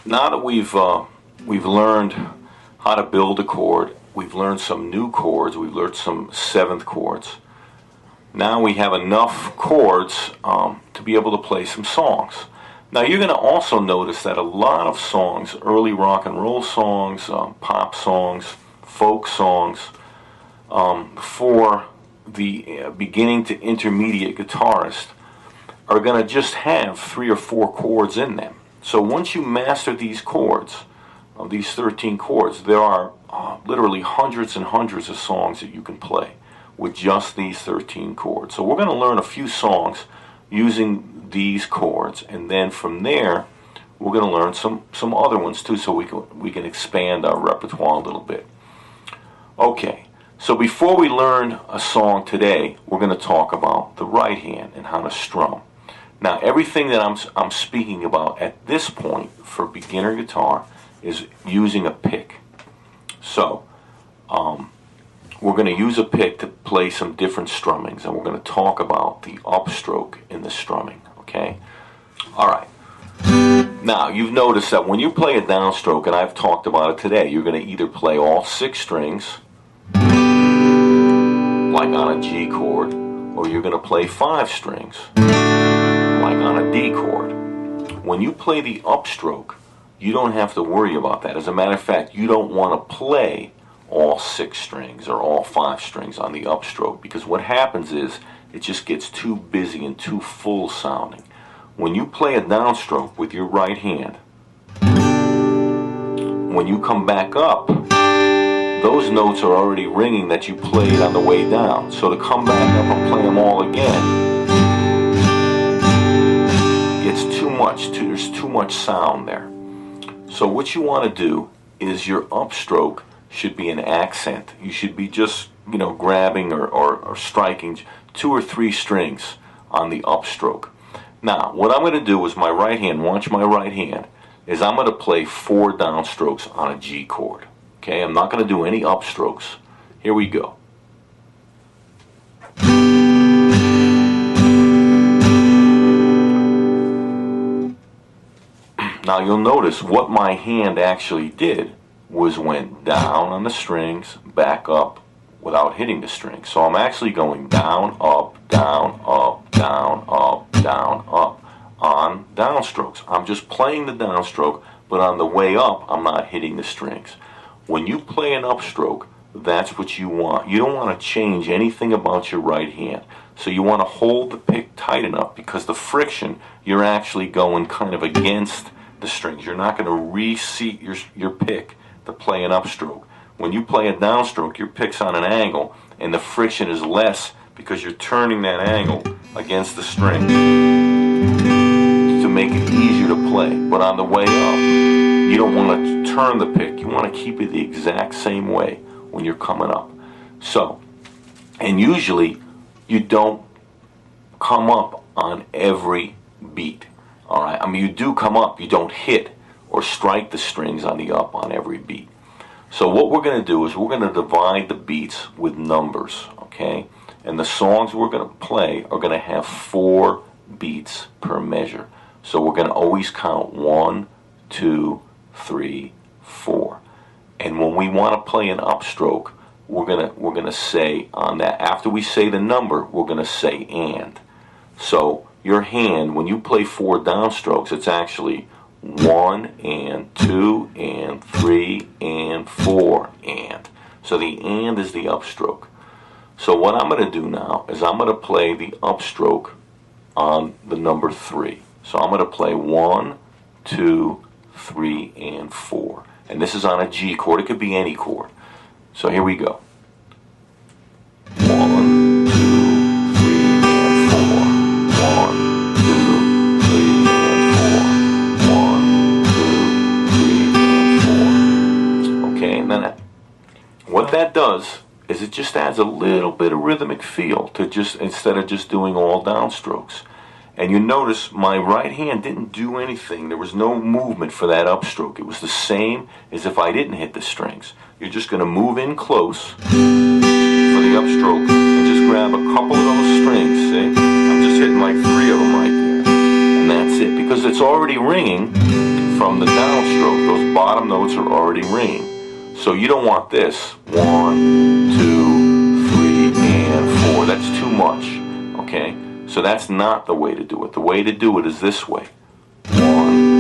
Now that we've learned how to build a chord, we've learned some new chords, we've learned some seventh chords. Now we have enough chords to be able to play some songs. Now you're going to also notice that a lot of songs, early rock and roll songs, pop songs, folk songs, for the beginning to intermediate guitarist are going to just have 3 or 4 chords in them. So once you master these chords, these 13 chords, there are literally hundreds and hundreds of songs that you can play with just these 13 chords. So we're going to learn a few songs using these chords, and then from there we're going to learn some other ones too, so we can expand our repertoire a little bit. Okay, so before we learn a song today, we're going to talk about the right hand and how to strum. Now, everything that I'm speaking about at this point for beginner guitar is using a pick. So, we're going to use a pick to play some different strummings, and we're going to talk about the upstroke in the strumming, okay? All right. Now, you've noticed that when you play a downstroke, and I've talked about it today, you're going to either play all 6 strings, like on a G chord, or you're going to play 5 strings, like on a D chord. When you play the upstroke, you don't have to worry about that. As a matter of fact, you don't want to play all 6 strings or all 5 strings on the upstroke, because what happens is it just gets too busy and too full sounding. When you play a downstroke with your right hand, when you come back up, those notes are already ringing that you played on the way down. So to come back up and play them all again, it's too much. There's too much sound there. So what you want to do is your upstroke should be an accent. You should be just, grabbing or striking 2 or 3 strings on the upstroke. Now, what I'm going to do is my right hand, watch my right hand, is I'm going to play 4 downstrokes on a G chord. Okay, I'm not going to do any upstrokes. Here we go. Now you'll notice what my hand actually did was went down on the strings, back up without hitting the strings. So I'm actually going down, up, down, up, down, up, down, up on downstrokes. I'm just playing the downstroke, but on the way up, I'm not hitting the strings. When you play an upstroke, that's what you want. You don't want to change anything about your right hand. So you want to hold the pick tight enough, because the friction, you're actually going kind of against the strings. You're not going to reseat your pick to play an upstroke. When you play a downstroke, your pick's on an angle, and the friction is less because you're turning that angle against the string to make it easier to play. But on the way up, you don't want to turn the pick. You want to keep it the exact same way when you're coming up. So, and usually you don't come up on every beat. All right, I mean, you do come up, you don't hit or strike the strings on the up on every beat. So what we're going to do is we're going to divide the beats with numbers, okay? And the songs we're going to play are going to have 4 beats per measure. So we're going to always count 1, 2, 3, 4. And when we want to play an upstroke, we're going to say on that, after we say the number, we're going to say and. So your hand, when you play 4 downstrokes, it's actually 1 and 2 and 3 and 4 and. So the and is the upstroke. So what I'm going to do now is I'm going to play the upstroke on the number 3. So I'm going to play 1, 2, 3, and 4. And this is on a G chord. It could be any chord. So here we go. 1, 2, 3, and 4. 1, 2, 3, and 4. 1, 2, 3, and 4. Okay, and then what that does is it just adds a little bit of rhythmic feel to instead of just doing all downstrokes. And you notice my right hand didn't do anything. There was no movement for that upstroke. It was the same as if I didn't hit the strings. You're just going to move in close for the upstroke and just grab a couple of those strings. See? I'm just hitting like 3 of them right there. And that's it. Because it's already ringing from the downstroke. Those bottom notes are already ringing. So you don't want this. 1, 2, 3, and 4. That's too much. Okay? So that's not the way to do it. The way to do it is this way. 1,